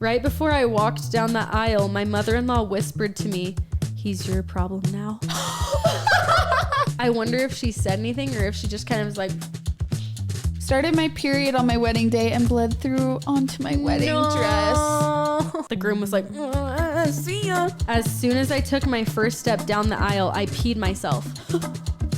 Right before I walked down the aisle, my mother-in-law whispered to me, "He's your problem now." I wonder if she said anything or if she just kind of was like... Started my period on my wedding day and bled through onto my wedding dress. The groom was like, "See ya." As soon as I took my first step down the aisle, I peed myself.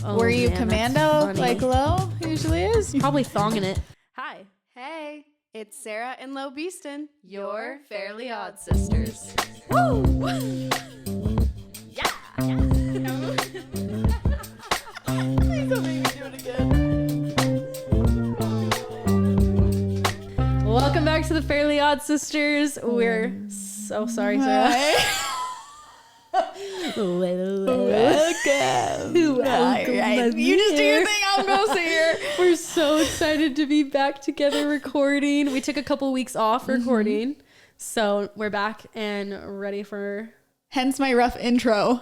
Oh, Were you man, commando like Lo usually is? Probably thonging it. Hi. Hey, it's Sarah and Lo Beeston, your Fairly Odd Sisters. Woo! Yeah! Please don't make me do it again. Welcome back to the Fairly Odd Sisters. We're so sorry, Sarah. Welcome. You just do your thing, I'll go see her. We're so excited to be back together recording. We took a couple weeks off recording, so we're back and ready for... Hence my rough intro.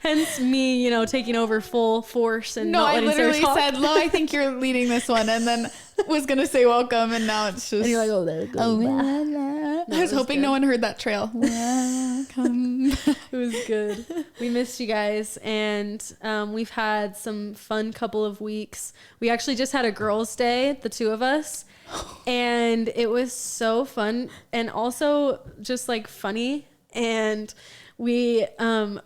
Hence me, taking over full force and not letting Sarah talk. No, I literally said, Lo, I think you're leading this one, and then was going to say welcome, and now it's just... And you're like, oh, there it goes. No, I was hoping no one heard that trail. Welcome. It was good. We missed you guys, and we've had some fun couple of weeks. We actually just had a girls' day, the two of us, and it was so fun and also just like funny. And we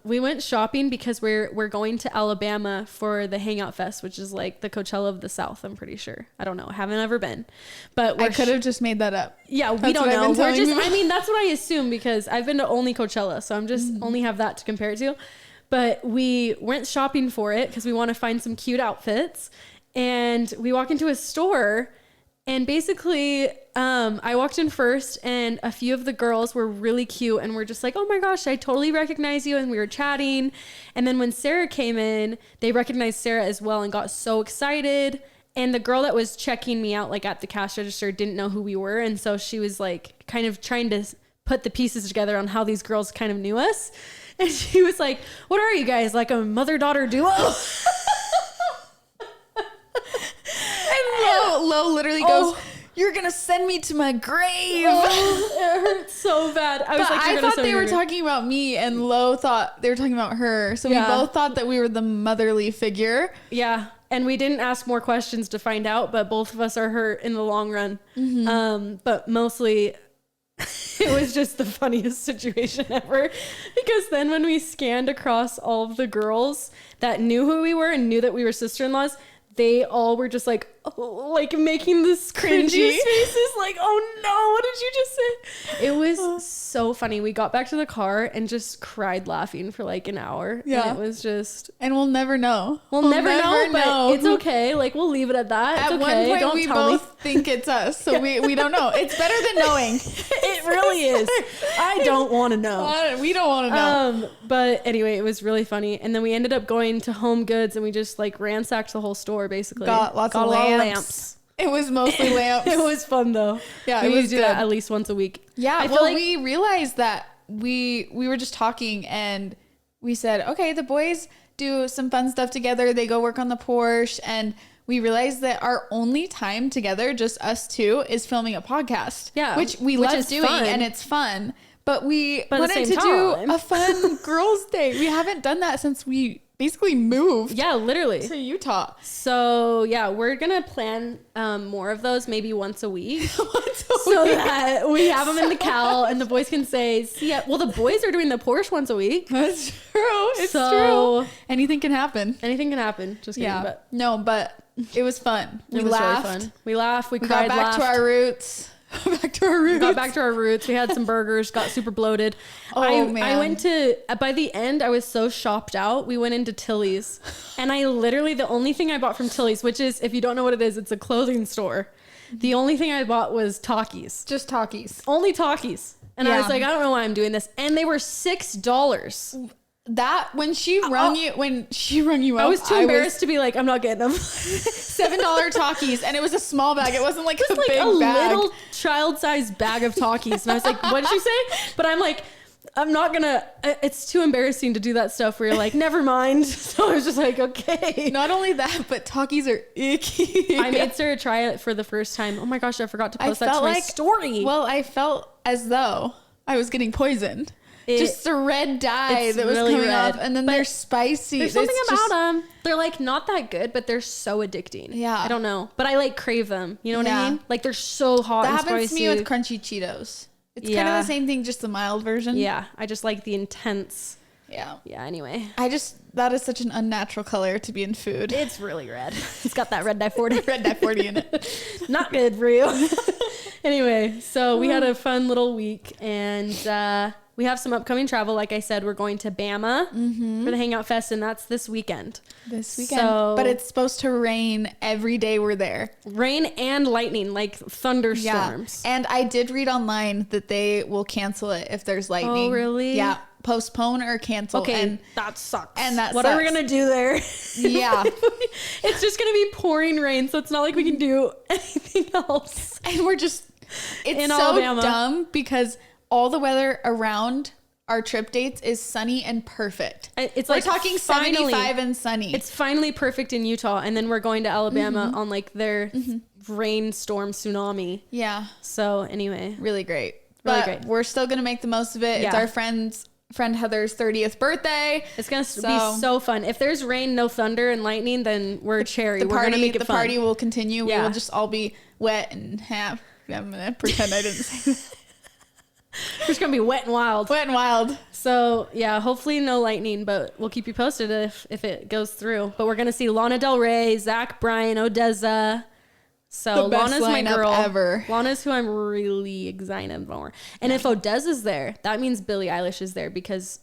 went shopping because we're going to Alabama for the Hangout Fest, which is like the Coachella of the South. I'm pretty sure. I don't know. I haven't ever been, but I could have just made that up. Yeah, we don't know. That's what I assume because I've been to only Coachella, so I'm just only have that to compare it to. But we went shopping for it because we want to find some cute outfits, and we walk into a store. And basically, I walked in first and a few of the girls were really cute and were just like, "Oh my gosh, I totally recognize you." And we were chatting. And then when Sarah came in, they recognized Sarah as well and got so excited. And the girl that was checking me out, like at the cash register, didn't know who we were. And so she was like kind of trying to put the pieces together on how these girls kind of knew us. And she was like, "What are you guys, like a mother-daughter duo?" Lo literally goes, "You're gonna send me to my grave." It hurt so bad. I thought they were talking about me, and Lo thought they were talking about her. So we both thought that we were the motherly figure. Yeah, and we didn't ask more questions to find out, but both of us are hurt in the long run. But mostly, it was just the funniest situation ever. Because then when we scanned across all of the girls that knew who we were and knew that we were sister-in-laws, they all were just like making this cringy faces like, "Oh no, what did you just say?" It was so funny. We got back to the car and just cried laughing for like an hour. Yeah. And it was just... And we'll never know. We'll never know, but it's okay. Like, we'll leave it at that. At it's okay. one point, we both think it's us, so we don't know. It's better than knowing. It really is. I don't want to know. We don't want to know. But anyway, it was really funny. And then we ended up going to Home Goods and we just like ransacked the whole store basically. Got lots of lamps. It was mostly lamps. It was fun though. Yeah, we need to do that at least once a week. Yeah, I feel like we realized that we were just talking and we said, okay, the boys do some fun stuff together. They go work on the Porsche, and we realized that our only time together, just us two, is filming a podcast. Yeah, which we love doing, fun. And it's fun. But we wanted to do a fun girls' day. We haven't done that since we basically moved. Yeah, literally. To Utah. So yeah, we're going to plan more of those maybe once a week. So that we have them in the cal and the boys can say, "See ya." Well, the boys are doing the Porsche once a week. That's true. It's true. Anything can happen. Anything can happen. Just kidding. Yeah. But it was fun. We laughed. Really fun. We laughed. We cried. Got back to our roots. Got back to our roots. We had some burgers, got super bloated. Man. I went to, by the end, I was so shopped out. We went into Tilly's and the only thing I bought from Tilly's, which is, if you don't know what it is, it's a clothing store. The only thing I bought was Takis. Just Takis. Only Takis. And I was like, I don't know why I'm doing this. And they were $6. That when she rung you up, I was too embarrassed to be like, I'm not getting them. $7 Takis, and it was a small bag. It wasn't like a big bag. Little child-sized bag of Takis, and I was like, "What did you say?" But I'm like, I'm not gonna. It's too embarrassing to do that stuff where you're like, never mind. So I was just like, okay. Not only that, but Takis are icky. I made Sarah try it for the first time. Oh my gosh, I forgot to post that to my story. Well, I felt as though I was getting poisoned. Just a red dye that was really coming up, and then they're spicy. There's something about them. They're like not that good, but they're so addicting. Yeah. I don't know, but I like crave them. You know what I mean? Like they're so hot and spicy. That happens to me with crunchy Cheetos. It's kind of the same thing, just the mild version. Yeah. I just like the intense. Yeah. Yeah. Anyway, that is such an unnatural color to be in food. It's really red. It's got that red dye 40. Red dye 40 in it. Not good for you. Anyway, so we had a fun little week, and we have some upcoming travel. Like I said, we're going to Bama for the Hangout Fest, and that's this weekend. But it's supposed to rain every day we're there. Rain and lightning, like thunderstorms. Yeah. And I did read online that they will cancel it if there's lightning. Oh, really? Yeah. Postpone or cancel. Okay, and that sucks. And what are we going to do there? Yeah. It's just going to be pouring rain, so it's not like we can do anything else. And we're just... It's in so Alabama. Dumb because all the weather around our trip dates is sunny and perfect. It's we're like talking finally, 75 and sunny. It's finally perfect in Utah, and then we're going to Alabama on like their rainstorm tsunami. Yeah. So anyway, really great. But we're still gonna make the most of it. Yeah. It's our friend Heather's 30th birthday. It's gonna be so fun. If there's rain, no thunder, and lightning, then we're cherry. We're gonna make it fun. The party will continue. Yeah. We will just all be wet and have. I'm gonna pretend I didn't say that. We're just gonna be wet and wild. Wet and wild. So yeah, hopefully no lightning, but we'll keep you posted if it goes through. But we're gonna see Lana Del Rey, Zach Bryan, Odessa. So Lana's my girl. Ever. Lana's who I'm really excited for. And if Odessa's there, that means Billie Eilish is there because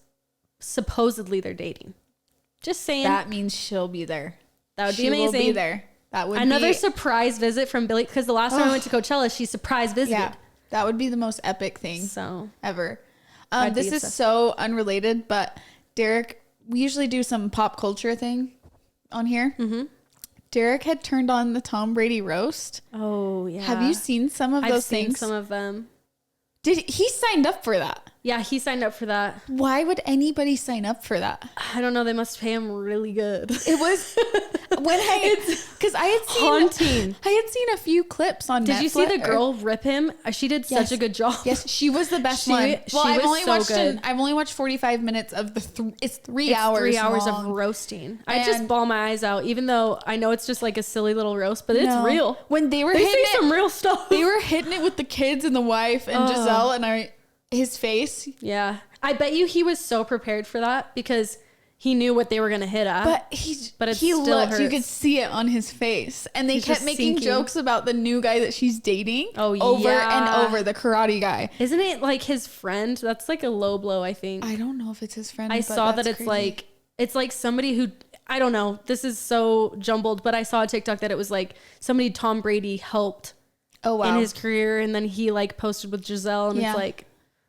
supposedly they're dating. Just saying. That means she'll be there. That would be amazing. She'll be there. That would another surprise visit from Billie, because the last time I went to Coachella, she surprise visited. Yeah, that would be the most epic thing ever. This is so unrelated, but Derek, we usually do some pop culture thing on here. Derek had turned on the Tom Brady roast. Oh yeah. Have you seen some of those things? I've seen some of them. He signed up for that? Yeah, he signed up for that. Why would anybody sign up for that? I don't know. They must pay him really good. It was when because I had seen haunting. I had seen a few clips on Netflix. Did you see the girl rip him? She did such a good job. Yes, she was the best one. Well, I've only watched 45 minutes of the. It's 3 hours. 3 hours of roasting. I just bawl my eyes out, even though I know it's just like a silly little roast, but it's real. When they say some real stuff. They were hitting it with the kids and the wife and Giselle and his face. Yeah. I bet you he was so prepared for that because he knew what they were going to hit at. But he still hurts. You could see it on his face. And they kept making jokes about the new guy that she's dating. Over and over, the karate guy. Isn't it like his friend? That's like a low blow, I think. I don't know if it's his friend. I saw that it's crazy. It's like somebody who, I don't know. This is so jumbled, but I saw a TikTok that it was like somebody Tom Brady helped in his career. And then he like posted with Giselle and it's like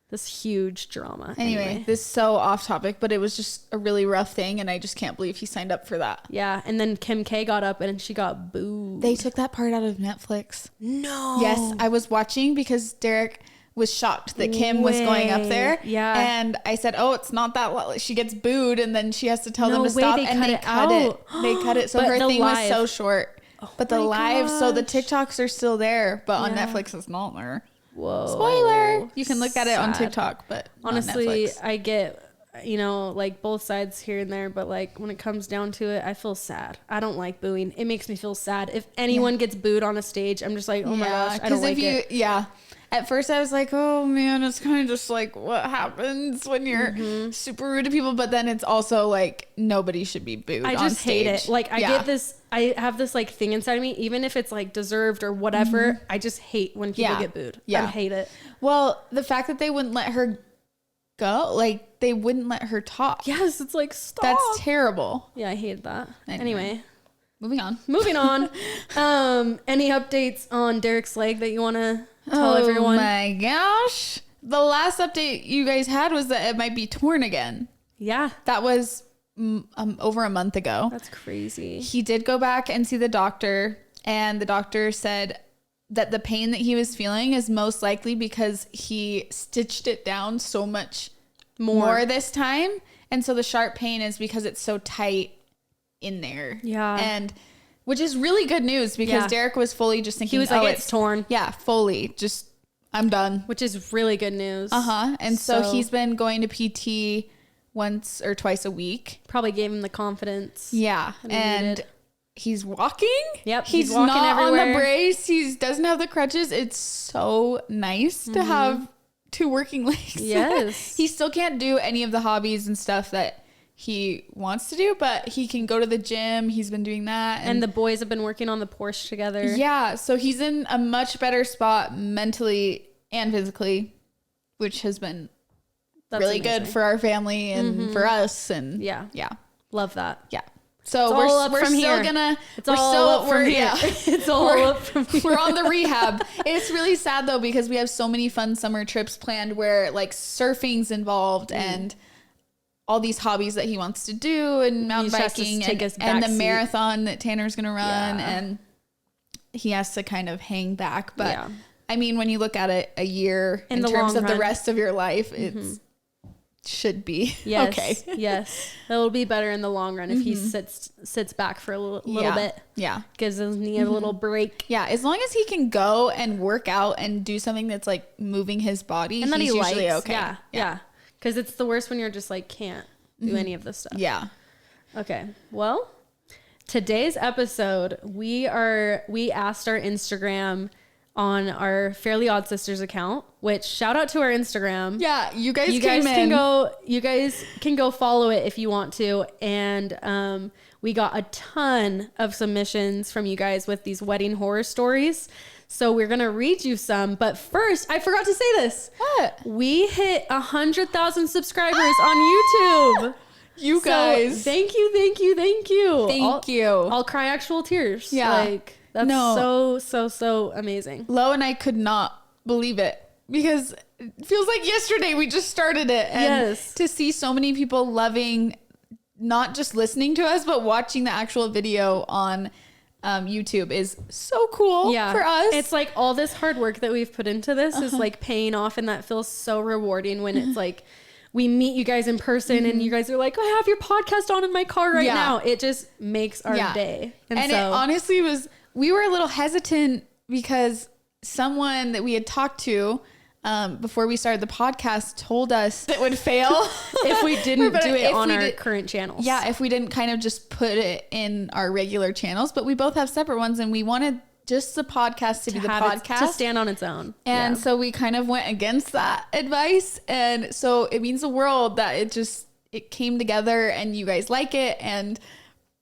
this huge drama. Anyway, this is so off topic, but it was just a really rough thing, and I just can't believe he signed up for that. Yeah, and then Kim K got up and she got booed. They took that part out of Netflix. No. Yes, I was watching because Derek was shocked that Kim was going up there. Yeah. And I said, "Oh, it's not that." She gets booed, and then she has to tell them to stop, and they cut it. They cut it, so her thing was so short. But the live, so the TikToks are still there, but on Netflix it's not there. Whoa. Spoiler. You can look at it on TikTok, but honestly, I get, like both sides here and there, but like when it comes down to it, I feel sad. I don't like booing. It makes me feel sad. If anyone gets booed on a stage, I'm just like, oh my gosh, I don't like it. Yeah. At first I was like, oh man, it's kind of just like what happens when you're super rude to people. But then it's also like nobody should be booed on stage. I just hate it. Like I get this, I have this like thing inside of me, even if it's like deserved or whatever. I just hate when people get booed. I hate it. Well, the fact that they wouldn't let her go, like they wouldn't let her talk. Yes, it's like, stop. That's terrible. Yeah, I hated that. Anyway. Moving on. Any updates on Derek's leg that you want to tell everyone? Oh my gosh. The last update you guys had was that it might be torn again. Yeah. That was over a month ago. That's crazy. He did go back and see the doctor, and the doctor said that the pain that he was feeling is most likely because he stitched it down so much more this time. And so the sharp pain is because it's so tight in there. Yeah. And which is really good news because Derek was fully just thinking, he was like, it's torn. Yeah, fully just I'm done. which is really good news. And so he's been going to PT once or twice a week. Probably gave him the confidence. Yeah. that he And needed. he's walking. Yep, He's he's walking not everywhere. on the brace. He doesn't have the crutches. It's so nice to have two working legs. Yes. He still can't do any of the hobbies and stuff that he wants to do, but he can go to the gym. He's been doing that. And the boys have been working on the Porsche together. Yeah. So he's in a much better spot mentally and physically, which has been That's really amazing. good for our family and for us. And Yeah. yeah. Love that. Yeah. So It's all up we're from still here. gonna, It's we're all still, up from we're, here. yeah. It's all up from here. We're on the rehab. It's really sad though, because we have so many fun summer trips planned where like surfing's involved and all these hobbies that he wants to do and mountain just has to biking take us and the backseat. marathon that Tanner's gonna run, Yeah. and he has to kind of hang back. But Yeah. I mean, when you look at it a year In in the terms long of the run. rest of your life, it's should be Yes. okay. Yes. It'll be better in the long run if he sits back for a little Yeah. bit. Yeah. Gives his knee a little break. Yeah, as long as he can go and work out and do something that's like moving his body, And that he's he usually likes. okay. Yeah. Yeah. Because it's the worst when you're just like can't do any of this stuff. Yeah. Okay. Well, today's episode, we asked our Instagram on our Fairly Odd Sisters account, which shout out to our Instagram. Yeah, you guys can go follow it if you want to. And we got a ton of submissions from you guys with these wedding horror stories. So we're going to read you some. But first, I forgot to say this. What? We hit 100,000 subscribers on YouTube. You So, guys. thank you. Thank you. I'll cry actual tears. Yeah. Like, that's so amazing. Lo and I could not believe it because it feels like yesterday we just started it. And Yes. to see so many people loving, not just listening to us, but watching the actual video on YouTube is so cool for us. It's like all this hard work that we've put into this is like paying off, and that feels so rewarding when it's like we meet you guys in person and you guys are like, I have your podcast on in my car right now. It just makes our day. And so, it honestly we were a little hesitant because someone that we had talked to before we started the podcast told us it would fail if we didn't do it on our did, current channels. Yeah, if we didn't kind of just put it in our regular channels, but we both have separate ones and we wanted just the podcast to be the podcast. To stand on its own. And so we kind of went against that advice. And so it means the world that it came together and you guys like it. And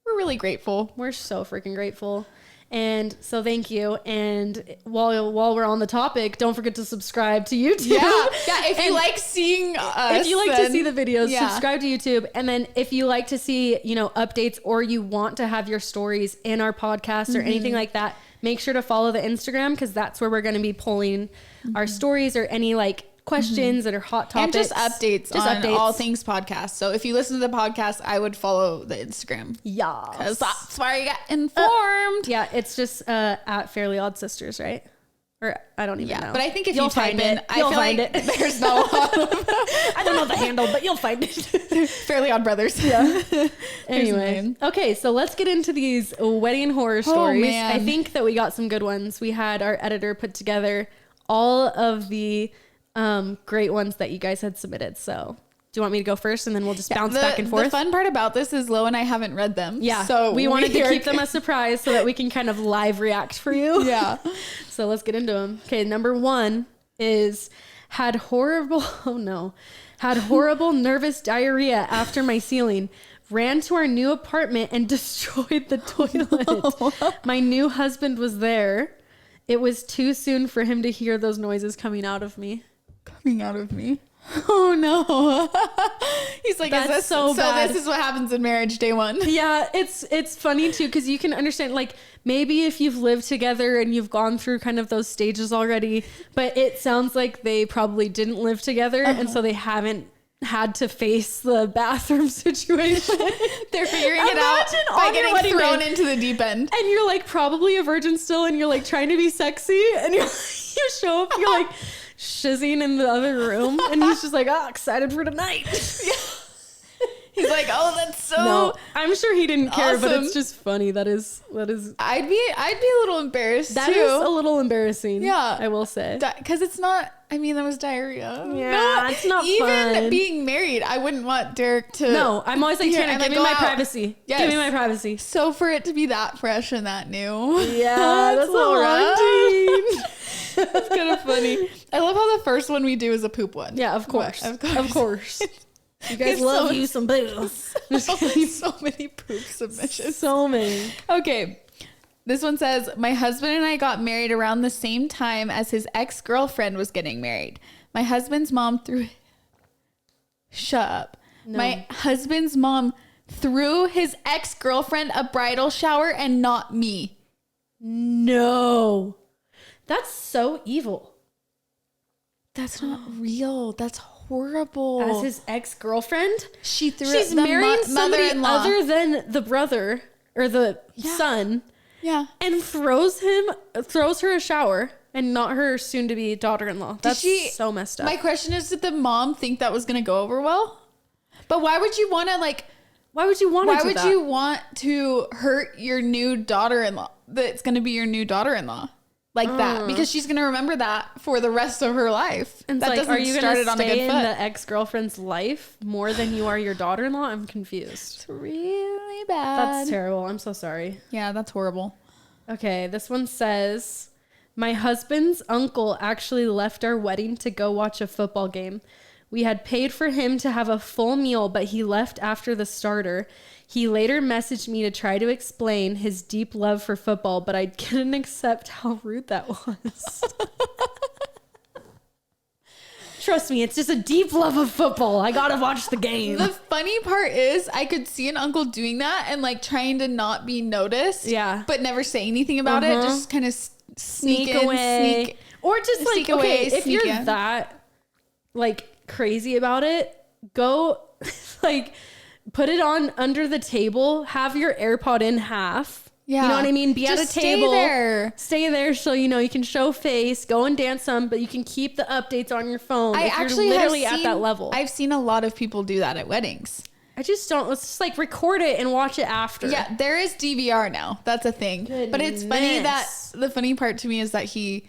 we're really grateful. We're so freaking grateful. And so thank you. And while we're on the topic, don't forget to subscribe to YouTube. Yeah. If you like seeing us. If you like to see the videos, yeah. subscribe to YouTube. And then if you like to see, updates, or you want to have your stories in our podcast or anything like that, make sure to follow the Instagram, because that's where we're going to be pulling our stories or any questions that are hot topics. And just updates on all things podcast. So if you listen to the podcast, I would follow the Instagram. Yeah. Because that's where you get informed. Yeah, it's just at Fairly Odd Sisters, right? Or I don't even know. But I think if you'll you type find in, it. I You'll feel find like it. there's not a lot of I don't know the handle, but you'll find it. Fairly Odd Brothers. Yeah. There's Anyway, mine. okay, so let's get into these wedding horror stories. man. I think that we got some good ones. We had our editor put together all of the great ones that you guys had submitted. So do you want me to go first, and then we'll just bounce back and forth? The fun part about this is Lo and I haven't read them. Yeah. So we wanted to keep them a surprise so that we can kind of live react for you. Yeah. So let's get into them. Okay. Number 1 is had horrible nervous diarrhea after my sealing. Ran to our new apartment and destroyed the toilet. My new husband was there. It was too soon for him to hear those noises coming out of me. Coming out of me. Oh no. He's like, That's is this so bad. this is what happens in marriage day 1. Yeah, it's funny too, because you can understand, maybe if you've lived together and you've gone through kind of those stages already, but it sounds like they probably didn't live together, and so they haven't had to face the bathroom situation. They're figuring it out Imagine by on your getting wedding thrown day. into the deep end. And you're probably a virgin still, and you're trying to be sexy, and you show up, you're shizzing in the other room, and he's just excited for tonight. He's like, oh, that's so. No, I'm sure he didn't care, but awesome. it's just funny. That is. I'd be a little embarrassed That too. is a little embarrassing. Yeah. I will say. Because it's not. I mean, that was diarrhea. Yeah, it's not even fun. being married, I wouldn't want Derek to. No, I'm always like, Here, Tanner, and, give like, me go my out. privacy. Yes. Give me my privacy. So for it to be that fresh and that new. Yeah, that's a little rough. haunting. That's kind of funny. I love how the first one we do is a poop one. Yeah, of course. Of course. Of course. You guys There's love so- you some booze. So many poop submissions. So many. Okay. This one says, my husband and I got married around the same time as his ex-girlfriend was getting married. My husband's mom threw... Shut up. No. My husband's mom threw his ex-girlfriend a bridal shower and not me. No. That's so evil. That's not real. That's horrible. As his ex-girlfriend? She threw She's the marrying somebody mother-in-law. other than the brother or the son Yeah. and throws her a shower and not her soon-to-be daughter-in-law. That's so messed up. My question is, did the mom think that was going to go over well? But why would you want to why would you want to Why do would that? you want to hurt your new daughter-in-law? That's going to be your new daughter-in-law like that, because she's going to remember that for the rest of her life. And that it's like, doesn't are you start going it to on a stay good in foot. the ex-girlfriend's life more than you are your daughter-in-law? I'm confused. It's really bad. That's terrible. I'm so sorry. Yeah, that's horrible. Okay, this one says, my husband's uncle actually left our wedding to go watch a football game. We had paid for him to have a full meal, but he left after the starter. He later messaged me to try to explain his deep love for football, but I couldn't accept how rude that was. Trust me, it's just a deep love of football. I gotta watch the game. The funny part is I could see an uncle doing that and like trying to not be noticed. Yeah. But never say anything about it. Just kind of sneak in, away. Or just like, sneak okay, away, if sneak you're in. that like crazy about it, go like put it on under the table, have your AirPod in half. Yeah. You know what I mean? Be Just at a table. Stay there. Stay there so you know you can show face, go and dance some, but you can keep the updates on your phone. I if actually you're literally have at seen, that level. I've seen a lot of people do that at weddings. I just don't. Let's just like record it and watch it after. Yeah, there is DVR now. That's a thing. But it's funny that the funny part to me is that he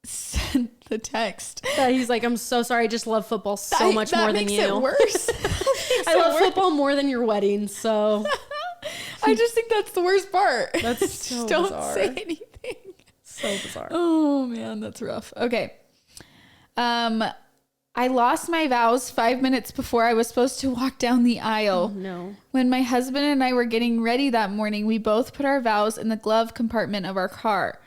sent the text. That he's like, I'm so sorry. I just love football so much more than you. That makes it worse. I love football more than your wedding. So I just think that's the worst part. That's just so don't bizarre. say anything. so bizarre. Oh man, that's rough. Okay. I lost my vows 5 minutes before I was supposed to walk down the aisle. Oh, no. When my husband and I were getting ready that morning, we both put our vows in the glove compartment of our car.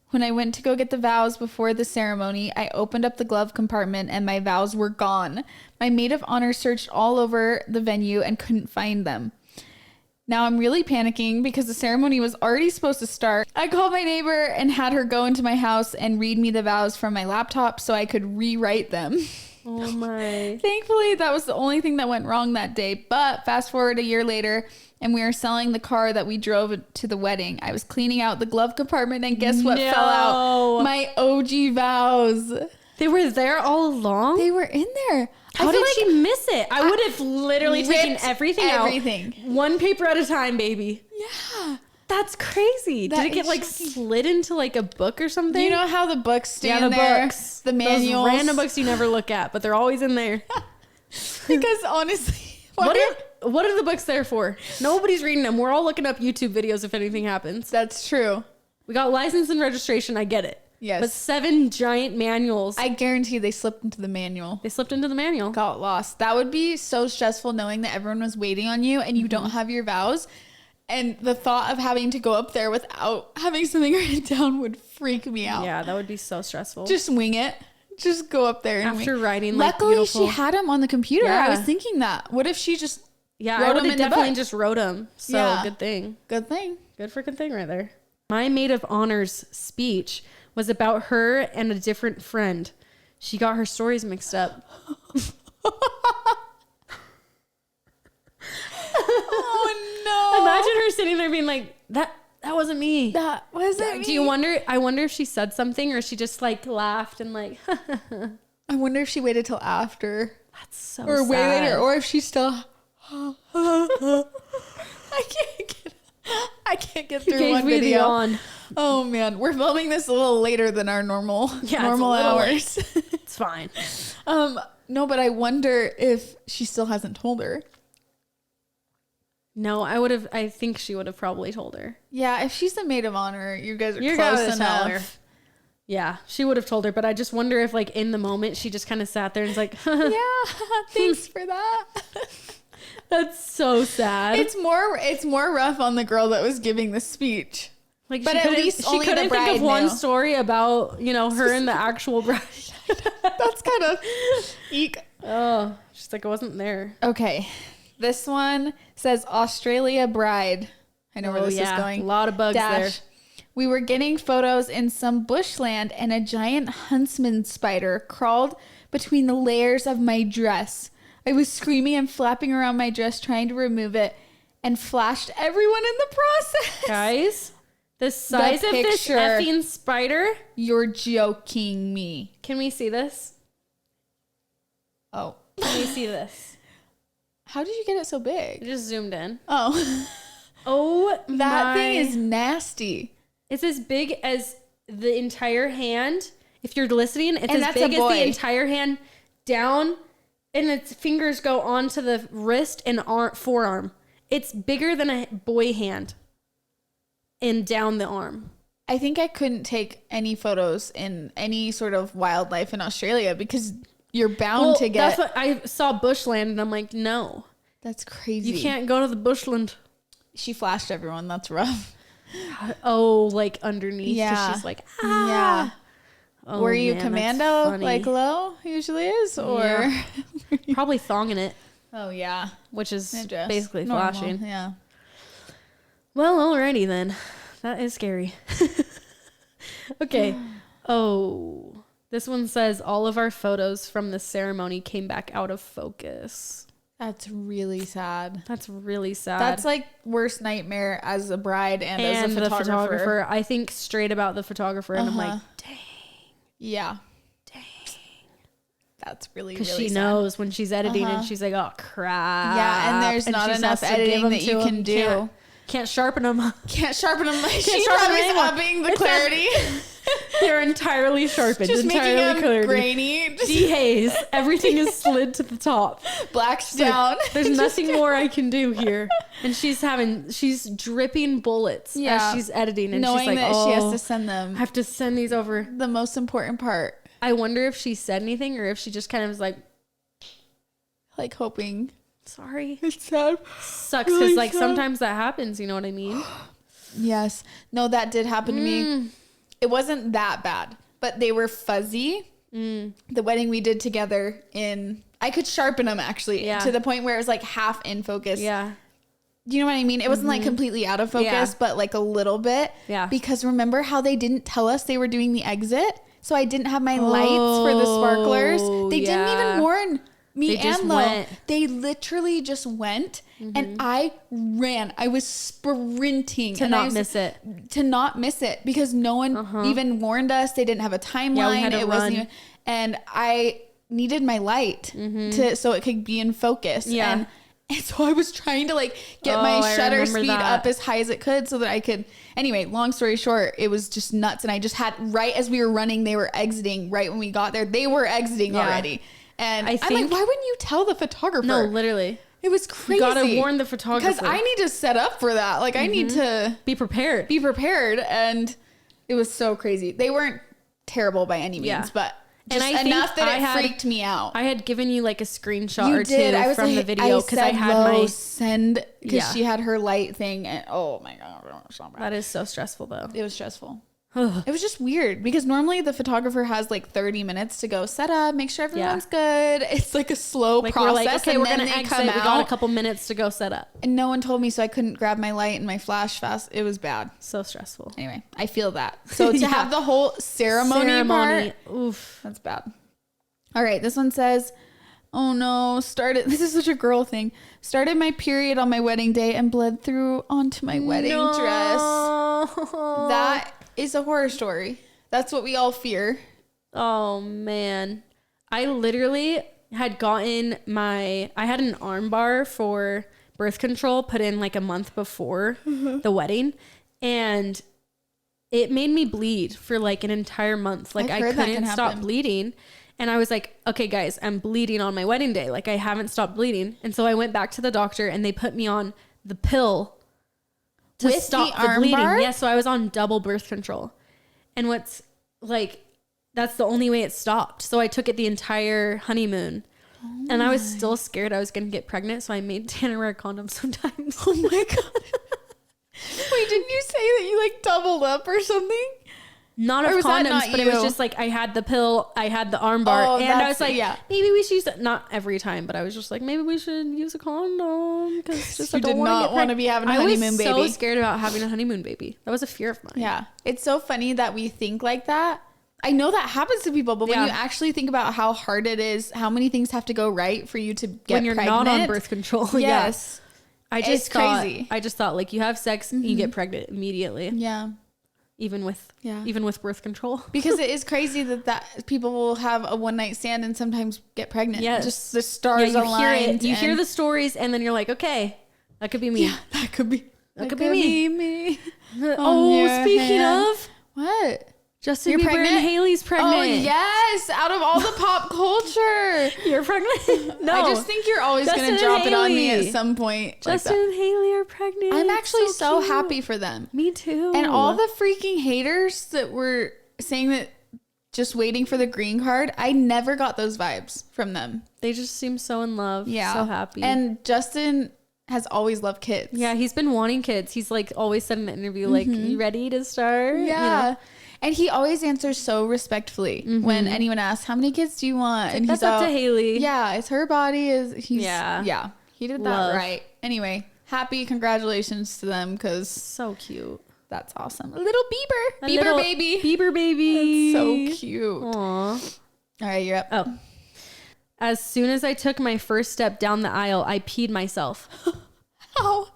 When I went to go get the vows before the ceremony, I opened up the glove compartment and my vows were gone. My maid of honor searched all over the venue and couldn't find them. Now I'm really panicking because the ceremony was already supposed to start. I called my neighbor and had her go into my house and read me the vows from my laptop so I could rewrite them. Oh my. Thankfully, that was the only thing that went wrong that day. But fast forward a year later, and we were selling the car that we drove to the wedding. I was cleaning out the glove compartment, and guess what fell out? My OG vows. They were there all along? They were in there. How did she miss it? I would have literally taken everything out. One paper at a time, baby. Yeah. That's crazy. That Did it get is like shocking. slid into like a book or something? You know how the books stand the there? books. The manuals. Those random books you never look at, but they're always in there. Because honestly, What are the books there for? Nobody's reading them. We're all looking up YouTube videos if anything happens. That's true. We got license and registration. I get it. Yes. But 7 giant manuals. I guarantee they slipped into the manual. They slipped into the manual. Got lost. That would be so stressful knowing that everyone was waiting on you and you don't have your vows. And the thought of having to go up there without having something written down would freak me out. Yeah, that would be so stressful. Just wing it. Just go up there. And After writing like luckily, beautiful. she had them on the computer. Yeah. I was thinking that. What if she just Yeah, wrote I would them have in the definitely book? just wrote them. So Yeah. good thing. Good thing. Good freaking thing right there. My maid of honor's speech was about her and a different friend. She got her stories mixed up. Oh no. Imagine her sitting there being like, that wasn't me. That wasn't me. Do you wonder? I wonder if she said something or she just like laughed and like, I wonder if she waited till after. that's so Or way sad. later. Or if she's still I can't get through one video. Yawn. Oh man, we're filming this a little later than our normal hours. It's fine. No, but I wonder if she still hasn't told her. No, I think she would have probably told her. Yeah, if she's the maid of honor, you guys are You're close gonna tell her. enough. Yeah, she would have told her, but I just wonder if like in the moment she just kind of sat there and was like, Yeah, thanks for that. that's so sad. It's more rough on the girl that was giving the speech. Like, but at least she only the couldn't think bride of one knew. story about, her and the actual bride. That's kind of eek. Oh, she's like, I wasn't there. Okay. This one says Australia bride. I know where this is going. A lot of bugs there. We were getting photos in some bushland and a giant huntsman spider crawled between the layers of my dress. I was screaming and flapping around my dress trying to remove it and flashed everyone in the process. Guys, the size of this effing spider. You're joking me. Can we see this? Oh. Can we see this? How did you get it so I big? just zoomed in. Oh. Oh, that thing is nasty. It's as big as the entire hand. If you're listening, it's And as that's big a as boy. the entire hand down, and its fingers go onto the wrist and forearm. It's bigger than a boy hand and down the arm. I think I couldn't take any photos in any sort of wildlife in Australia because you're bound to get... That's what I saw bushland, and I'm like, no. That's crazy. You can't go to the bushland. She flashed everyone. That's rough. Oh, like underneath. 'Cause Yeah. she's like, ah. Yeah. Oh, Were you man, commando that's funny. like Lo usually is? Or Yeah. Probably thonging it, Oh, yeah. which is Just basically normal. flashing. Yeah. Well, alrighty then. That is scary. Okay. Oh, this one says all of our photos from the ceremony came back out of focus. That's really sad. That's really sad. That's like worst nightmare as a bride and as a the photographer. I think straight about the photographer, and I'm like, dang. Yeah. Dang. That's really, Because really she sad. knows when she's editing and she's like, oh, crap. Yeah, and there's not she enough has to give editing them that you to can him. do. Can't sharpen them. Can't sharpen them. She's sharpen probably them anymore. upping the It's clarity. They're entirely sharpened. Just making entirely them grainy. Just Dehaze. Everything is slid to the top. blacks Like, down. there's nothing more I can do here. And she's dripping bullets as she's editing. And knowing she's like, that she has to send I them. have to send these over. The most important part. I wonder if she said anything or if she just kind of was like, Like hoping. sorry. It's sad. Sucks because Really like sad. sometimes that happens. You know what I mean? Yes. No, that did happen to me. It wasn't that bad, but they were fuzzy. The wedding we did together I could sharpen them actually to the point where it was like half in focus. Yeah. Do you know what I mean? It wasn't like completely out of focus, but like a little bit. Yeah. Because remember how they didn't tell us they were doing the exit? So I didn't have my lights for the sparklers. They didn't even warn me They just and Lo. went. They literally just went and I ran. I was sprinting To not miss it. To not miss it because no one even warned us. They didn't have a timeline. Yeah, we had to it run. wasn't even, and I needed my light so it could be in focus. Yeah. And so I was trying to like get my I shutter remember speed that. up as high as it could so that I could. Anyway, long story short, it was just nuts. And I just had, right as we were running, they were exiting. Right when we got there, they were exiting already. And I'm like, why wouldn't you tell the photographer? No, literally. It was crazy. You gotta warn the photographer. Because I need to set up for that. Like I need to be prepared. be prepared. And it was so crazy. They weren't terrible by any means, but just I think enough that I it had- freaked me out. I had given you like a screenshot You or did. I two was from like, the video because I said, had "Lo, my. send," because Yeah. she had her light thing, and oh my god, it was so bad. That is so stressful though. It was stressful. It was just weird because normally the photographer has like 30 minutes to go set up, make sure everyone's good. It's like a slow Like process. we're like, okay, and we're then gonna they exit. come We got a out, couple minutes to go set up. and no one told me, so I couldn't grab my light and my flash fast. It was bad. So stressful. Anyway, I feel that. So to Yeah. have the whole ceremony part, Oof. that's bad. All right, this one says, oh no, this is such a girl thing. Started my period on my wedding day and bled through onto my wedding dress. That is a horror story. That's what we all fear. Oh man. I literally had gotten I had an arm bar for birth control put in like a month before the wedding, and it made me bleed for like an entire month. Like I couldn't stop bleeding. And I was like, okay, guys, I'm bleeding on my wedding day. Like I haven't stopped bleeding. And so I went back to the doctor and they put me on the pill to stop the bleeding. Yeah, so I was on double birth control. And what's like, that's the only way it stopped. So I took it the entire honeymoon. Oh and I was still scared I was going to get pregnant. So I made Tanner wear condoms sometimes. Oh my God. Wait, didn't you say that you like doubled up or something? Not of condoms, but it was just like I had the pill, I had the arm bar, and I was like, maybe we should use it. Not every time, but I was just like, maybe we should use a condom because just I don't want to be having a honeymoon baby. I was so scared about having a honeymoon baby. That was a fear of mine. Yeah, it's so funny that we think like that. I know that happens to people, but when you actually think about how hard it is, how many things have to go right for you to get pregnant. When you're not on birth control. Yes. It's crazy. I just thought like you have sex, you get pregnant immediately. Yeah. Even with birth control. Because it is crazy that people will have a one night stand and sometimes get pregnant. Yeah. Just the stars aligned. You hear the stories and then you're like, okay, that could be me. Yeah, that could be me. Oh, speaking of. What? Justin Bieber and Hailey's pregnant. Oh, yes. Out of all the pop culture. You're pregnant? No. I just think you're always going to drop it on me at some point. Justin and Hailey are pregnant. I'm actually so happy for them. Me too. And all the freaking haters that were saying that just waiting for the green card, I never got those vibes from them. They just seem so in love. Yeah. So happy. And Justin has always loved kids. Yeah, he's been wanting kids. He's like always said in the interview, like, you ready to start? Yeah. You know? And he always answers so respectfully when anyone asks, how many kids do you want? And that's up to Hailey. Yeah, it's her body. Yeah, he did that right. Anyway, happy congratulations to them because so cute. That's awesome. A little Bieber baby. Bieber baby. That's so cute. Aww. All right, you're up. Oh. As soon as I took my first step down the aisle, I peed myself. How?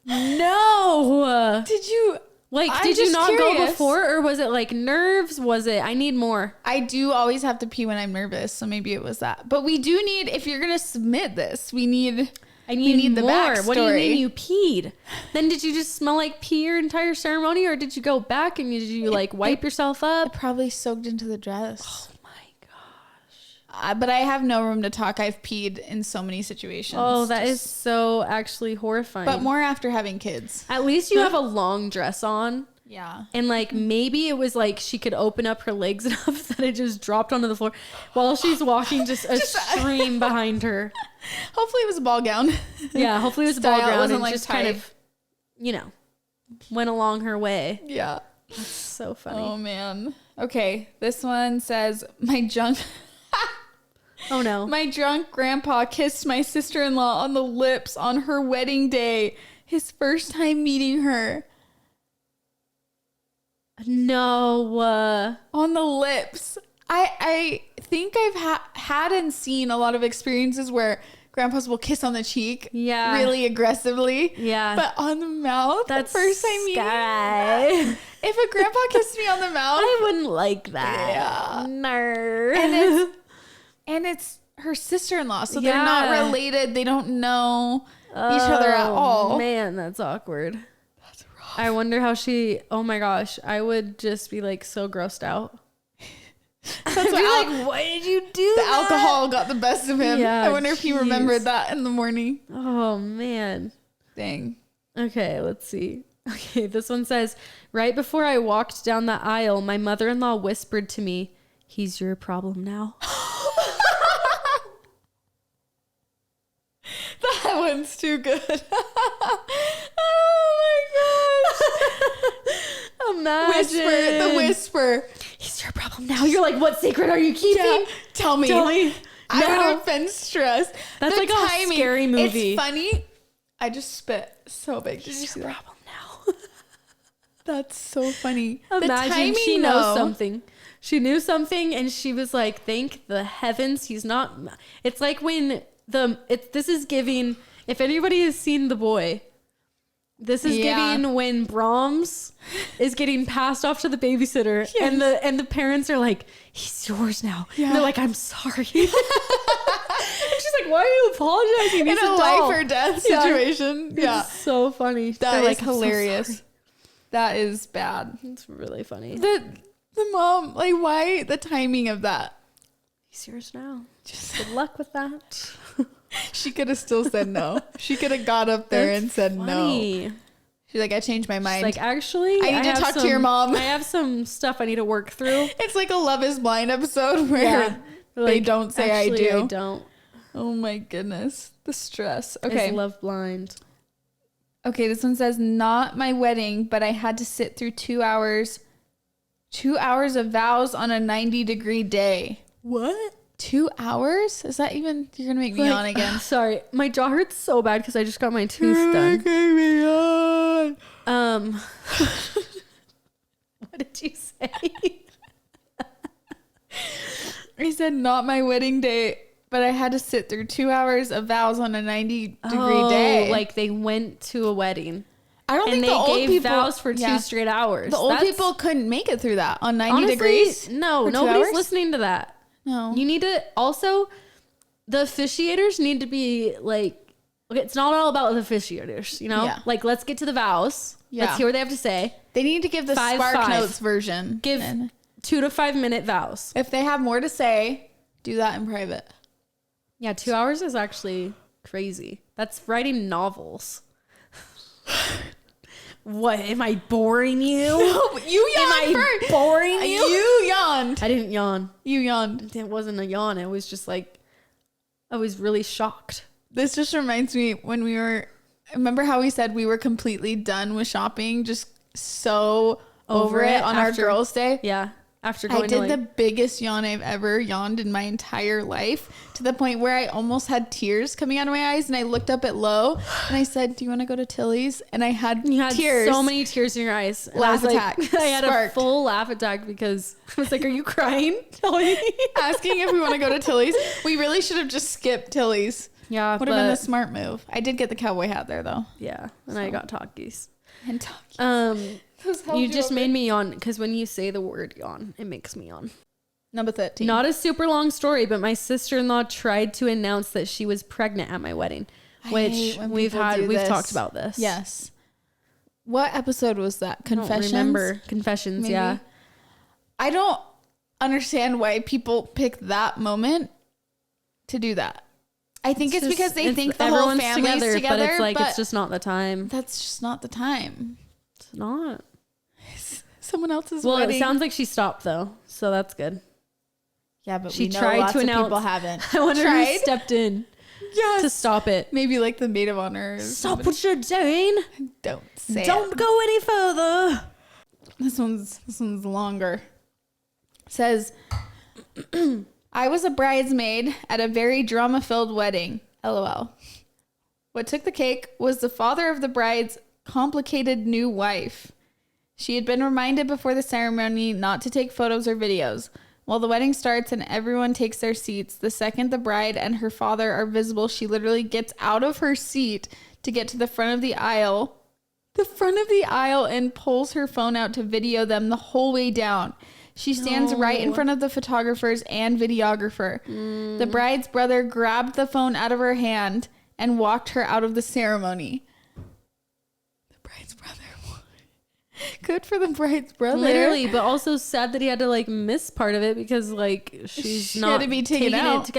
No. Did you... Like, did you not go before, or was it like nerves? Was it, I need more? I do always have to pee when I'm nervous, so maybe it was that. But we do need, if you're going to submit this, I need the more. backstory. What do you mean you peed? Then did you just smell like pee your entire ceremony, or did you go back and did you like wipe yourself up? It probably soaked into the dress. Oh my gosh. But I have no room to talk. I've peed in so many situations. Oh, that is so actually horrifying. But more after having kids. At least you have a long dress on. Yeah. And like maybe it was like she could open up her legs enough that it just dropped onto the floor while she's walking, just a stream behind her. Hopefully it was a ball gown. Yeah, hopefully it was a ball gown. Wasn't and like just tight. kind of, went along her way. Yeah. That's so funny. Oh man. Okay. This one says, my junk... Oh no. My drunk grandpa kissed my sister-in-law on the lips on her wedding day. His first time meeting her. No. On the lips. I think I've had and seen a lot of experiences where grandpas will kiss on the cheek. Yeah. Really aggressively. Yeah. But on the mouth. That's the first time meeting. Sky. If a grandpa kissed me on the mouth. I wouldn't like that. Yeah. No. And it's her sister-in-law, so they're not related. They don't know each other at all. Man, that's awkward. That's rough. I wonder how oh my gosh, I would just be like so grossed out. That's like, why did you do that? The alcohol got the best of him. Yeah, I wonder if he remembered that in the morning. Oh man. Dang. Okay, let's see. Okay, this one says, right before I walked down the aisle, my mother-in-law whispered to me, "He's your problem now." That one's too good. Oh my gosh. Imagine. The whisper. He's your problem now. You're like, what secret are you keeping? Yeah. Tell me. No. I would have been stressed. That's like a scary movie. It's funny. I just spit so big. Did you see that? Problem now. That's so funny. Imagine she knows something. She knew something and she was like, thank the heavens he's not. It's like when this is giving, if anybody has seen The Boy, This is getting when Brahms is getting passed off to the babysitter, and the parents are like, "He's yours now." Yeah. And they're like, "I'm sorry." And she's like, "Why are you apologizing?" In a life or death situation. Yeah, it's so funny. That is hilarious. So that is bad. It's really funny. The mom, like, why the timing of that? He's yours now. Just good luck with that. She could have still said no. She could have got up there and said no. She's like, I changed my mind. She's like, actually, I need to talk to your mom. I have some stuff I need to work through. It's like a Love is Blind episode where they don't say I do. I don't. Oh my goodness. The stress. Okay. It's love blind. Okay, this one says, not my wedding, but I had to sit through 2 hours of vows on a 90-degree day. What? 2 hours? Is that even... You're going to make me yawn again. Sorry. My jaw hurts so bad because I just got my tooth done. Making me yawn. What did you say? I said, not my wedding day, but I had to sit through 2 hours of vows on a 90-degree day. Like they went to a wedding. I don't think the old people... And they gave vows for 2 straight hours. The old people couldn't make it through that on 90 degrees. No, nobody's listening to that. No. You need to also, the officiators need to be like, okay, it's not all about the officiators, you know? Yeah. Like, let's get to the vows. Yeah. Let's hear what they have to say. They need to give the Spark Notes version. Give 2 to 5 minute vows. If they have more to say, do that in private. Yeah, 2 hours is actually crazy. That's writing novels. What? Am I boring you? No, you yawned. Am I boring you? You yawned. I didn't yawn. You yawned. It wasn't a yawn. It was just like, I was really shocked. This just reminds me when we were, remember how we said we were completely done with shopping? Just so over it on our girls' day? Yeah. After going I did the biggest yawn I've ever yawned in my entire life, to the point where I almost had tears coming out of my eyes, and I looked up at Lo and I said, do you want to go to Tilly's? And I had tears. So many tears in your eyes. And laugh attack. I had a full laugh attack because I was like, are you crying? Asking if we want to go to Tilly's. We really should have just skipped Tilly's. Yeah. Would have been the smart move. I did get the cowboy hat there though. Yeah. And I got Takis. And Takis. You just made me yawn because when you say the word yawn, it makes me yawn. Number 13. Not a super long story, but my sister-in-law tried to announce that she was pregnant at my wedding, which we've talked about this. Yes. What episode was that? Confessions? I don't remember. Confessions, maybe? Yeah. I don't understand why people pick that moment to do that. I think it's because they think the whole family's together, but it's like, it's just not the time. That's just not the time. It's not. Someone else's wedding. Well, it sounds like she stopped though, so that's good. Yeah, but she tried to announce. People haven't. I wonder who stepped in. Yes. To stop it. Maybe like the maid of honor. Stop what you're doing. Don't say Don't go any further. This one's longer. It says, I was a bridesmaid at a very drama-filled wedding. LOL. What took the cake was the father of the bride's complicated new wife. She had been reminded before the ceremony not to take photos or videos. While the wedding starts and everyone takes their seats, the second the bride and her father are visible, she literally gets out of her seat to get to the front of the aisle. And pulls her phone out to video them the whole way down. She stands right in front of the photographers and videographer. The bride's brother grabbed the phone out of her hand and walked her out of the ceremony. The bride's brother. Good for the bride's brother. Literally, but also sad that he had to like miss part of it because like she not had to be taken out.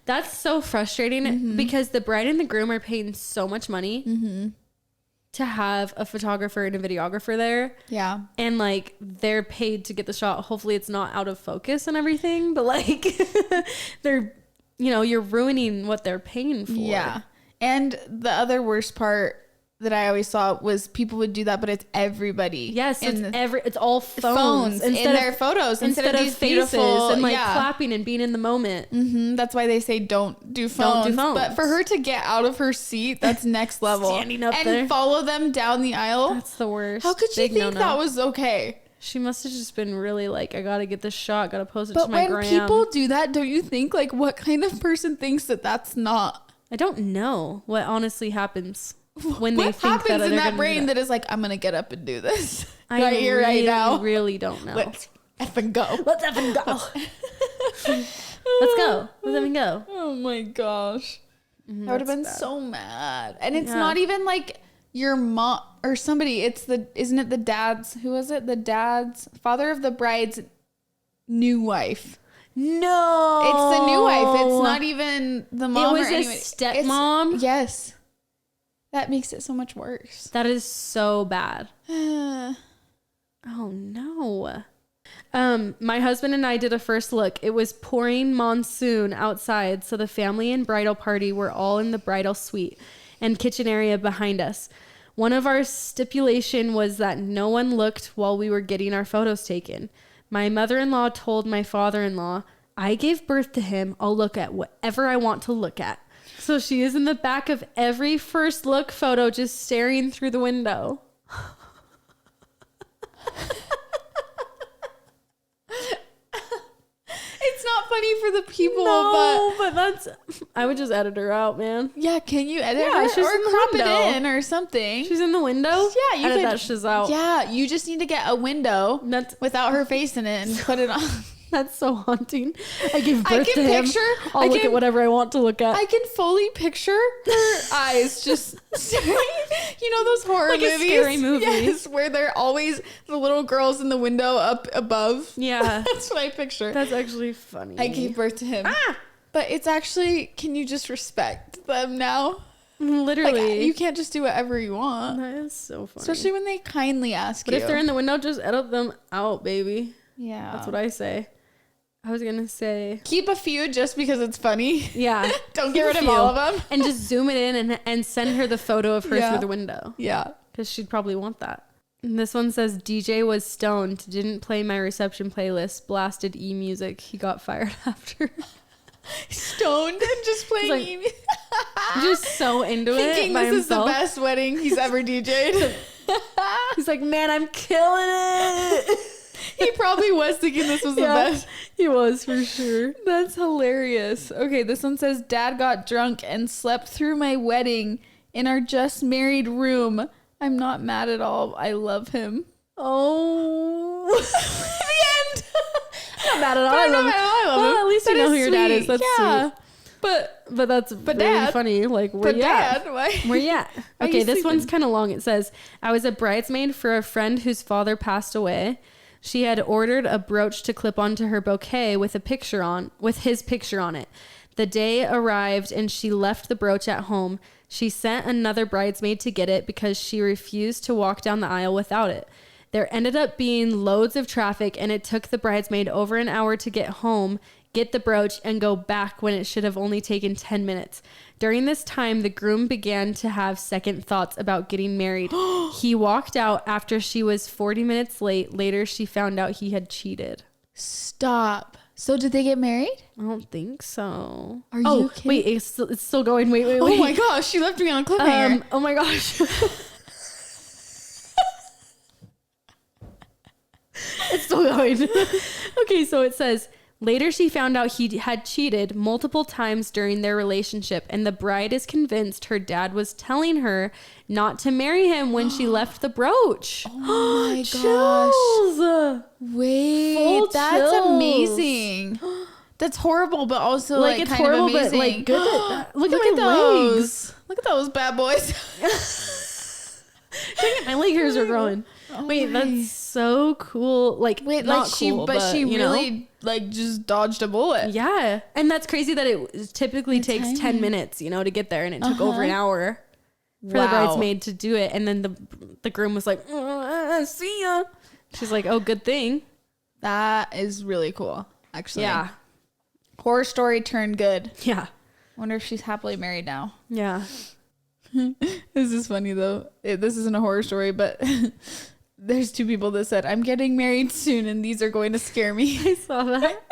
That's so frustrating because the bride and the groom are paying so much money to have a photographer and a videographer there. Yeah. And like they're paid to get the shot. Hopefully it's not out of focus and everything, but like they're, you're ruining what they're paying for. Yeah. And the other worst part that I always saw was people would do that, but it's everybody. Yes, it's all phones in their photos instead of these faces beautiful and like clapping and being in the moment. That's why they say don't do phones. But for her to get out of her seat, that's next level. Standing up and there. Follow them down the aisle. That's the worst. How could you think that was okay? She must have just been really like, I gotta get this shot, gotta post it to my gram. But when people do that, don't you think like what kind of person thinks that that's not? I don't know what honestly happens. when they What think happens that in they're that gonna do brain that. that is like, I'm gonna get up and do this I right here, right now. really don't know. Let's effing go. Let's effing go. Let's go. Let's effing go. Oh my gosh. I would have been so mad. And it's Yeah. not even like your mom or somebody. It's isn't it the dad's, who was it? The dad's, father of the bride's new wife. No. It's the new wife. It's not even the mom. It was or a anybody. stepmom? Yes. That makes it so much worse. That is so bad. Oh no. My husband and I did a first look. It was pouring monsoon outside, so the family and bridal party were all in the bridal suite and kitchen area behind us. One of our stipulation was that no one looked while we were getting our photos taken. My mother-in-law told my father-in-law, I gave birth to him. I'll look at whatever I want to look at. So she is in the back of every first look photo, just staring through the window. It's not funny for the people, but that's, I would just edit her out, man. yeah, can you edit Yeah, her she's or in the crop window. it in or something? She's in the window? Yeah, you edit could that shit out. Yeah, you just need to get a window That's without her face in it and put it on. That's so haunting. I give I birth can to him. picture- I'll I look can- at whatever I want to look at. I can fully picture her eyes just staring. You know those horror Like a movies? scary movie. Yes, where they're always the little girls in the window up above. Yeah. That's what I picture. That's actually funny. I gave birth to him. But it's actually, can you just respect them now? Literally. Like, you can't just do whatever you want. That is so funny. Especially when they kindly ask but you. if they're in the window, just edit them out, baby. Yeah. That's what I say. I was going to say. Keep a few just because it's funny. Yeah. Don't get rid of all of them. And just zoom it in and send her the photo of her Yeah. through the window. Yeah. Because she'd probably want that. And this one says, DJ was stoned, didn't play my reception playlist, blasted e-music. He got fired after. Stoned and just playing like, email. Just so into it Thinking by this himself. is the best wedding he's ever DJ'd. He's like, man, I'm killing it. He probably was thinking this was the best. He was for sure. That's hilarious. Okay, this one says, Dad got drunk and slept through my wedding in our just married room. I'm not mad at all. I love him. Oh. The end. Not mad at all. I love him. I love Well, him. at least you That know who is your dad sweet. is. That's yeah. sweet. But That's really Dad- funny. Like, where but you at? Dad, why? Where you at? Why Okay, you this one's sleeping? kind of long. It says, I was a bridesmaid for a friend whose father passed away. She had ordered a brooch to clip onto her bouquet with his picture on it. The day arrived and she left the brooch at home. She sent another bridesmaid to get it because she refused to walk down the aisle without it. There ended up being loads of traffic and it took the bridesmaid over an hour to get home, get the brooch, and go back when it should have only taken 10 minutes. During this time, the groom began to have second thoughts about getting married. He walked out after she was 40 minutes late. Later, she found out he had cheated. Stop. So did they get married? I don't think so. Are you kidding? Wait, it's still going. Wait. Oh my gosh, she left me on a cliffhanger. Oh my gosh. It's still going. Okay, so it says, later she found out he had cheated multiple times during their relationship, and the bride is convinced her dad was telling her not to marry him when she left the brooch. Oh my gosh. Chills. Wait, Full that's chills. amazing. That's horrible, but also like It's kind horrible, of amazing. but like good. Look at my those. legs. Look at those bad boys. Dang it, my leg hairs are growing. Wait, that's so cool. Like, Wait, not like she, cool, but she you know? really like just dodged a bullet. Yeah. And that's crazy that it typically takes timing. 10 minutes, to get there. And it took over an hour for the bridesmaid to do it. And then the groom was like, see ya. She's like, oh, good thing. That is really cool, actually. Yeah. Horror story turned good. Yeah. Wonder if she's happily married now. Yeah. This is funny though. This isn't a horror story, but there's two people that said, I'm getting married soon and these are going to scare me. I saw that.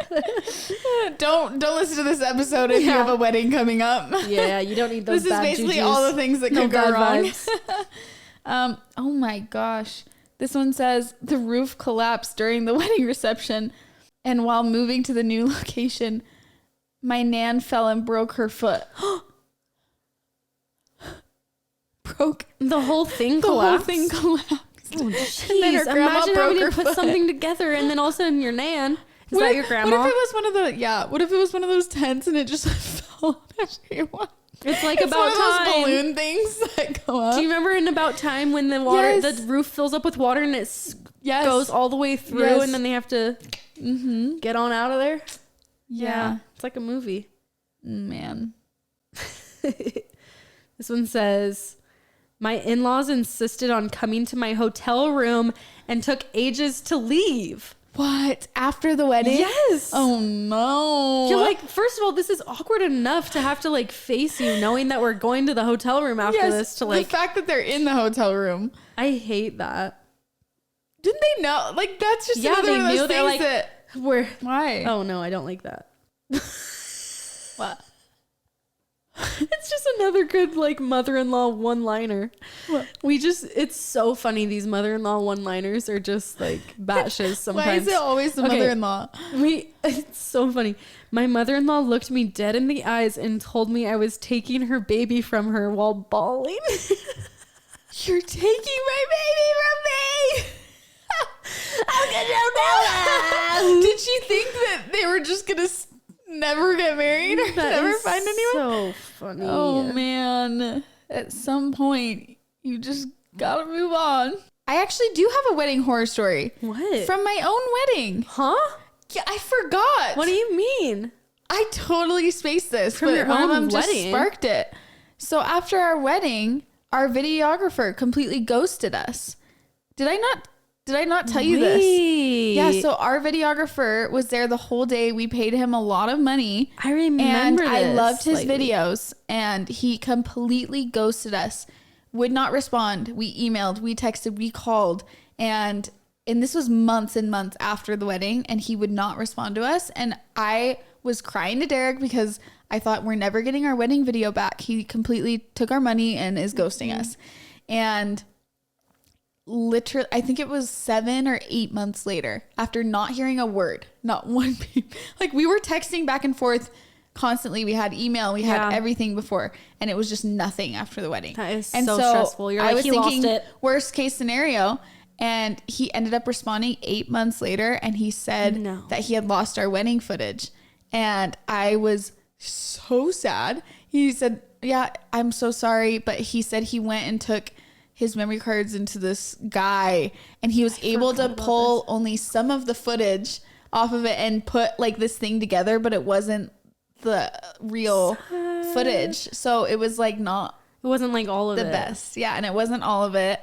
Don't listen to this episode if you have a wedding coming up. Yeah. You don't need those This is bad basically jujus. all the things that No could go bad wrong. vibes. Oh my gosh. This one says the roof collapsed during the wedding reception, and while moving to the new location, my nan fell and broke her foot. Broke broke. The whole thing The whole collapsed. thing collapsed. Oh, And then her jeez. grandma Imagine broke having her to put foot. something together and then all of a sudden your nan. Is that your grandma? What if it was one of the what if it was one of those tents and it just fell on everyone? It's like It's About one of those Time. balloon things that go up. Do you remember in About Time when the water, Yes. the roof fills up with water and it Yes. goes all the way through Yes. and then they have to get on out of there? Yeah. It's like a movie. Man. This one says, my in-laws insisted on coming to my hotel room and took ages to leave. What? After the wedding? Yes. Oh no. You're like, first of all, this is awkward enough to have to like face you knowing that we're going to the hotel room after this to like. The fact that they're in the hotel room. I hate that. Didn't they know? Like that's just Yeah, another they one of those knew. They're things like, that we're. why? Oh no, I don't like that. What? It's just another good like mother-in-law one-liner. What? It's so funny. These mother-in-law one-liners are just like batshit sometimes. Why is it always the Okay. mother-in-law? It's so funny. My mother-in-law looked me dead in the eyes and told me I was taking her baby from her while bawling. You're taking my baby from me. How could you know that? Did she think that they were just gonna never get married or That never is find anyone? so funny. Oh man. At some point, you just gotta move on. I actually do have a wedding horror story. What? From my own wedding. Huh? Yeah, I forgot. What do you mean? I totally spaced this, From but your one of own them just wedding? sparked it. So after our wedding, our videographer completely ghosted us. Did I not tell you this? Yeah, so our videographer was there the whole day. We paid him a lot of money. I remember And I this loved his slightly. videos, and he completely ghosted us. Would not respond. We emailed, we texted, we called, and this was months and months after the wedding, and he would not respond to us. And I was crying to Derek because I thought we're never getting our wedding video back. He completely took our money and is ghosting us. And literally, I think it was 7 or 8 months later, after not hearing a word, not one peep. Like we were texting back and forth constantly. We had email, we had everything before, and it was just nothing after the wedding. That is so stressful. You're I like, was he thinking lost it. worst case scenario, and he ended up responding 8 months later, and he said that he had lost our wedding footage, and I was so sad. He said, "Yeah, I'm so sorry," but he said he went and took his memory cards into this guy, and he was able to pull only some of the footage off of it and put like this thing together, but it wasn't the real footage. So it was like not It wasn't like all of the it. best. Yeah, and it wasn't all of it.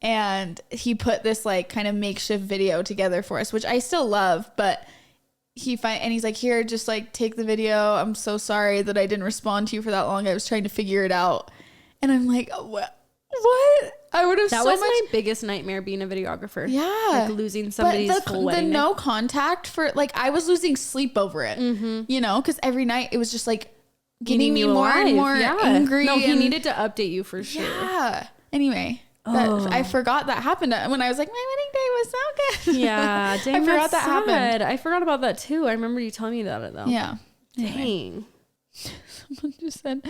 And he put this like kind of makeshift video together for us, which I still love, but he's like, "Here, just like take the video. I'm so sorry that I didn't respond to you for that long. I was trying to figure it out." And I'm like, "What? I would have That so was much." my biggest nightmare, being a videographer. Yeah. Like losing somebody's whole the wedding. no contact for like, I was losing sleep over it, you know, because every night it was just like getting me more and more angry. No, he and- needed to update you for sure. Yeah. Anyway, I forgot that happened when I was like, my wedding day was so good. Yeah, dang, I forgot that's that happened. sad. I forgot about that too. I remember you telling me about it though. Yeah. Dang. Someone just said,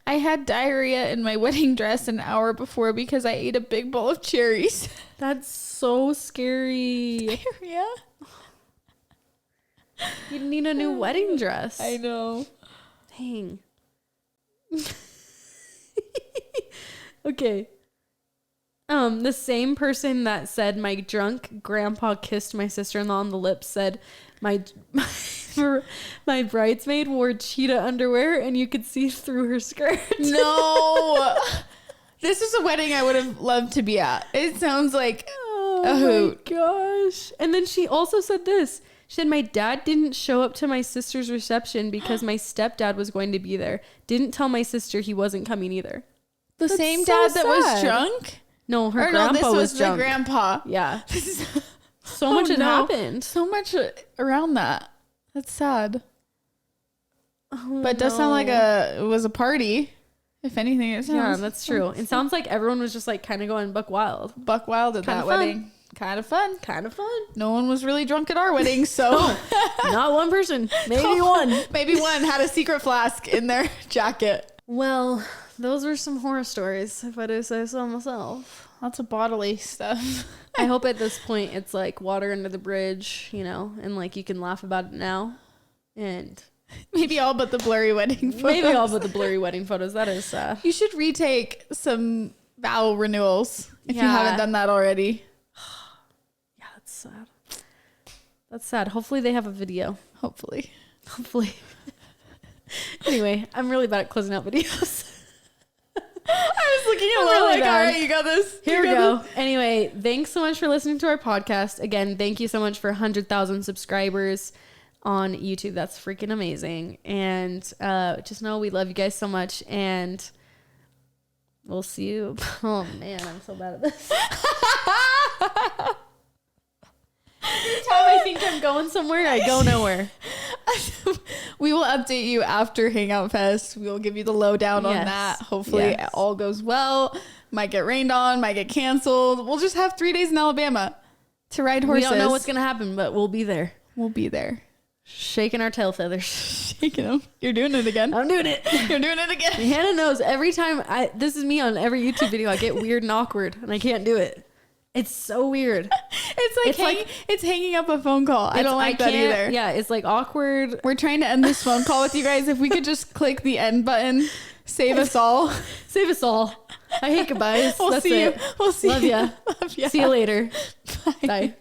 I had diarrhea in my wedding dress an hour before because I ate a big bowl of cherries. That's so scary. Diarrhea? You need a new wedding dress. I know. Dang. Okay. The same person that said my drunk grandpa kissed my sister-in-law on the lips said my bridesmaid wore cheetah underwear and you could see through her skirt. No. This is a wedding I would have loved to be at. It sounds like Oh a hoot. my gosh. And then she also said this. She said, my dad didn't show up to my sister's reception because my stepdad was going to be there. Didn't tell my sister he wasn't coming either. The That's same so dad that was sad. drunk? No, her Or grandpa no, this was the drunk. grandpa. Yeah. This is- So much had no. happened. So much around that. That's sad. Oh, But it does sound like it was a party. If anything, it Yeah, sounds that's true. It sounds like everyone was just like kind of going buck wild. buck wild at Kinda that fun. wedding. Kind of fun. Kind of fun. No one was really drunk at our wedding, so Not one person. Maybe one. maybe one had a secret flask in their jacket. Well, those were some horror stories, if I do say so myself. Lots of bodily stuff. I hope at this point it's like water under the bridge, you know, and like you can laugh about it now. And maybe all but the blurry wedding photos. Maybe all but the blurry wedding photos. That is sad. You should retake some vow renewals if you haven't done that already. Yeah, that's sad. That's sad. Hopefully they have a video. Hopefully. Anyway, I'm really bad at closing out videos. I was looking at Lo like, all right, you got this. Here we go. Anyway, thanks so much for listening to our podcast. Again, thank you so much for 100,000 subscribers on YouTube. That's freaking amazing. And just know we love you guys so much. And we'll see you. Oh, man, I'm so bad at this. Every time I think I'm going somewhere, I go nowhere. We will update you after Hangout Fest. We will give you the lowdown on that. Hopefully it all goes well. Might get rained on, might get canceled. We'll just have 3 days in Alabama to ride horses. We don't know what's going to happen, but we'll be there. We'll be there. Shaking our tail feathers. Shaking them. You're doing it again. I'm doing it. You're doing it again. Hannah knows every time this is me on every YouTube video, I get weird and awkward and I can't do it. It's so weird. It's hanging up a phone call. I don't like that either. Yeah, it's like awkward. We're trying to end this phone call with you guys. If we could just click the end button, save us all. Save us all. I hate goodbyes. We'll see you. We'll see you. Love ya. See you later. Bye. Bye.